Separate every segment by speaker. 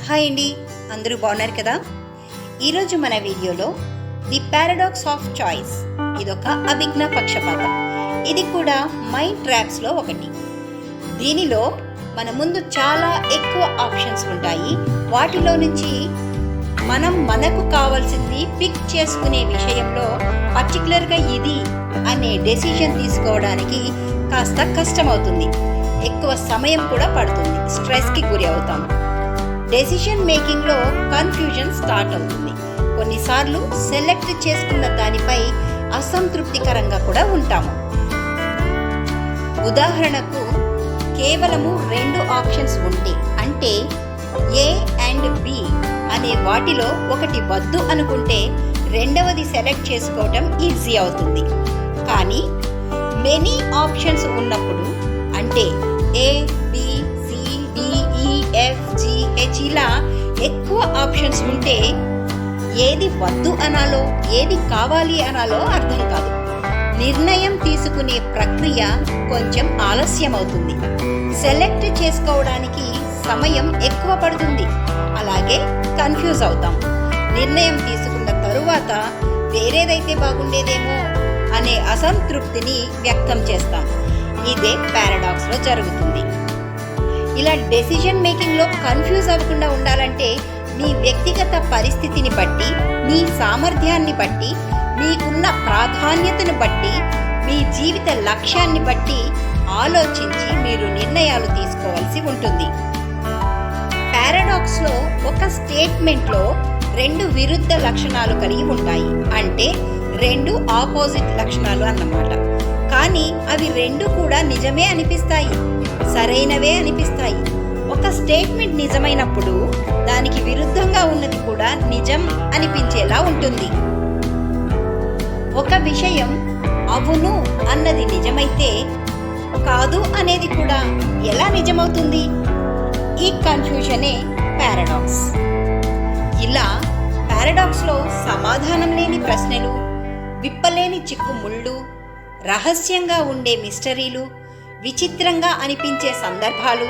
Speaker 1: Hi అండి, అందరూ బాగున్నారు కదా. ఈరోజు మన వీడియోలో ది పారాడాక్స్ ఆఫ్ చాయిస్, ఇదొక అభిజ్ఞ పక్షపాతం. ఇది కూడా మైండ్ ట్రాప్స్లో ఒకటి. దీనిలో మన ముందు చాలా ఎక్కువ ఆప్షన్స్ ఉంటాయి. వాటిలో నుంచి మనకు కావాల్సింది పిక్ చేసుకునే విషయంలో పర్టికులర్గా ఇది అనే డెసిషన్ తీసుకోవడానికి కాస్త కష్టమవుతుంది. ఎక్కువ సమయం కూడా పడుతుంది, స్ట్రెస్కి గురి అవుతాం. డెసిషన్ మేకింగ్లో కన్ఫ్యూజన్ స్టార్ట్ అవుతుంది. కొన్నిసార్లు సెలెక్ట్ చేసుకున్న దానిపై అసంతృప్తికరంగా కూడా ఉంటాము. ఉదాహరణకు కేవలము 2 ఆప్షన్స్ ఉంటే, అంటే ఏ అండ్ బి అనే వాటిలో ఒకటి వద్దు అనుకుంటే రెండవది సెలెక్ట్ చేసుకోవటం ఈజీ అవుతుంది. కానీ మెనీ ఆప్షన్స్ ఉన్నప్పుడు, అంటే ఏ బి సి డి ఈ ఎఫ్ జి హెచ్ ఇలా ఎక్కువ ఆప్షన్స్ ఉంటే ఏది వద్దు అనాలో ఏది కావాలి అనాలో అర్థం కాదు. నిర్ణయం తీసుకునే ప్రక్రియ కొంచెం ఆలస్యం అవుతుంది. సెలెక్ట్ చేసుకోవడానికి సమయం ఎక్కువ పడుతుంది. అలాగే కన్ఫ్యూజ్ అవుతాం. నిర్ణయం తీసుకున్న తరువాత వేరేదైతే బాగుండేదేమో అనే అసంతృప్తిని వ్యక్తం చేస్తాం. ఇదే పారాడాక్స్లో జరుగుతుంది. ఇలా డెసిషన్ మేకింగ్లో కన్ఫ్యూజ్ అవ్వకుండా ఉండాలంటే మీ వ్యక్తిగత పరిస్థితిని బట్టి, మీ సామర్థ్యాన్ని బట్టి, మీకున్న ప్రాధాన్యతను బట్టి, మీ జీవిత లక్ష్యాన్ని బట్టి ఆలోచించి మీరు నిర్ణయాలు తీసుకోవాల్సి ఉంటుంది. పారాడాక్స్లో ఒక స్టేట్మెంట్లో 2 విరుద్ధ లక్షణాలు కలిగి ఉంటాయి. అంటే 2 ఆపోజిట్ లక్షణాలు అన్నమాట. కానీ అవి 2 కూడా నిజమే అనిపిస్తాయి, సరైనవే అనిపిస్తాయి. ఒక స్టేట్మెంట్ నిజమైనప్పుడు దానికి విరుద్ధంగా ఉన్నది కూడా నిజం అనిపించేలా ఉంటుంది. ఒక విషయం అవును అన్నది నిజమైతే కాదు అనేది కూడా ఎలా నిజమవుతుంది? ఈ కన్ఫ్యూజనే పారాడాక్స్. ఇలా పారాడాక్స్లో సమాధానం లేని ప్రశ్నలు, విప్పలేని చిక్కుముళ్ళు, రహస్యంగా ఉండే మిస్టరీలు, విచిత్రంగా అనిపించే సందర్భాలు,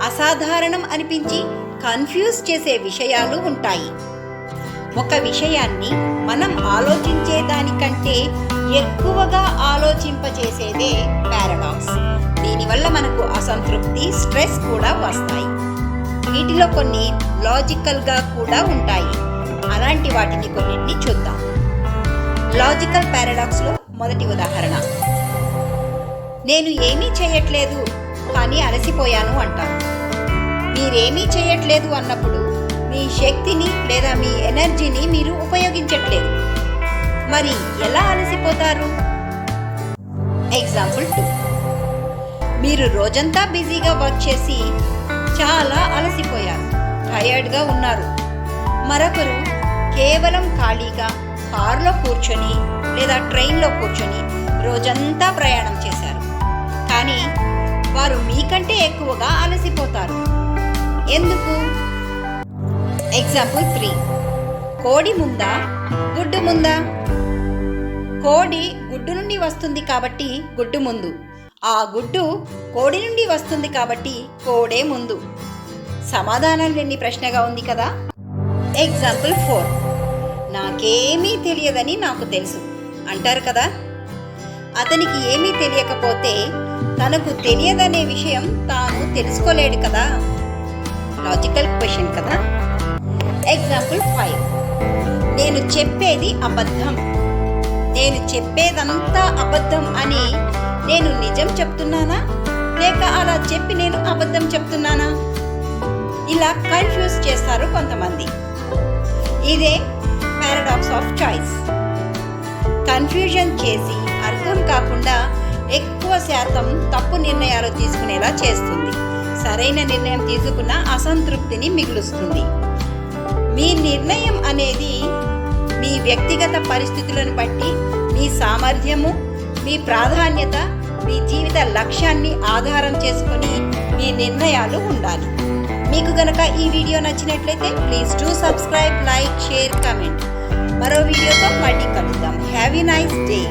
Speaker 1: అసాధారణం అనిపించి కన్ఫ్యూజ్ చేసే విషయాలు ఉంటాయి. ఒక విషయాన్ని మనం ఆలోచించే దానికంటే ఎక్కువగా ఆలోచింపచేసేదే పారాడాక్స్. దీనివల్ల మనకు అసంతృప్తి, స్ట్రెస్ కూడా వస్తాయి. వీటిలో కొన్ని లాజికల్గా కూడా ఉంటాయి. అలాంటి వాటిని కొన్నింటిని చూద్దాం. లాజికల్ పారాడాక్స్లో మొదటి ఉదాహరణ, నేను ఏమీ చేయట్లేదు కానీ అలసిపోయాను అంటారు. మీరేమీ చేయట్లేదు అన్నప్పుడు మీ శక్తిని లేదా మీ ఎనర్జీని మీరు ఉపయోగించట్లేదు. మరి ఎలా అలసిపోతారు? ఎగ్జాంపుల్ 2, మీరు రోజంతా బిజీగా వర్క్ చేసి చాలా అలసిపోయారు, టయర్డ్గా ఉన్నారు. మరొకరు కేవలం ఖాళీగా కారులో కూర్చొని లేదా ట్రైన్లో కూర్చొని రోజంతా ప్రయాణం చేశారు. కానీ వారు మీకంటే ఎక్కువగా అలసిపోతారు. ఎందుకు? ఎగ్జాంపుల్ 3, కోడి ముందా గుడ్డు ముందా? కోడి గుడ్డు నుండి వస్తుంది కాబట్టి గుడ్డు ముందు, ఆ గుడ్డు కోడి నుండి వస్తుంది కాబట్టి కోడే ముందు. సమాధానం లేని ప్రశ్నగా ఉంది కదా. ఎగ్జాంపుల్ 4, నాకేమీ తెలియదని నాకు తెలుసు అంటారు కదా. అతనికి ఏమీ తెలియకపోతే తనకు తెలియదనే విషయం తాను తెలుసుకోలేడు కదా. లాజికల్ క్వశ్చన్ కదా. ఎగ్జాంపుల్ 5, నేను చెప్పేది అబద్ధం. నేను చెప్పేదంతా అబద్ధం అని నేను నిజం చెప్తున్నానా, లేక అలా చెప్పి నేను అబద్ధం చెప్తున్నానా? ఇలా కన్ఫ్యూజ్ చేస్తారు కొంతమంది. ఇదే పారాడాక్స్ ఆఫ్ చాయిస్. కన్ఫ్యూజన్ చేసి అర్థం కాకుండా ఎక్కువ శాతం తప్పు నిర్ణయాలు తీసుకునేలా చేస్తుంది. సరైన నిర్ణయం తీసుకున్న అసంతృప్తిని మిగులుస్తుంది. మీ నిర్ణయం అనేది మీ వ్యక్తిగత పరిస్థితులను బట్టి, మీ సామర్థ్యము, మీ ప్రాధాన్యత, మీ జీవిత లక్ష్యాన్ని ఆధారం చేసుకొని మీ నిర్ణయాలు ఉండాలి. మీకు గనక ఈ వీడియో నచ్చినట్లయితే please do subscribe, like, share, comment. మరో వీడియోతో మళ్ళీ కలుద్దాం. Have a nice day.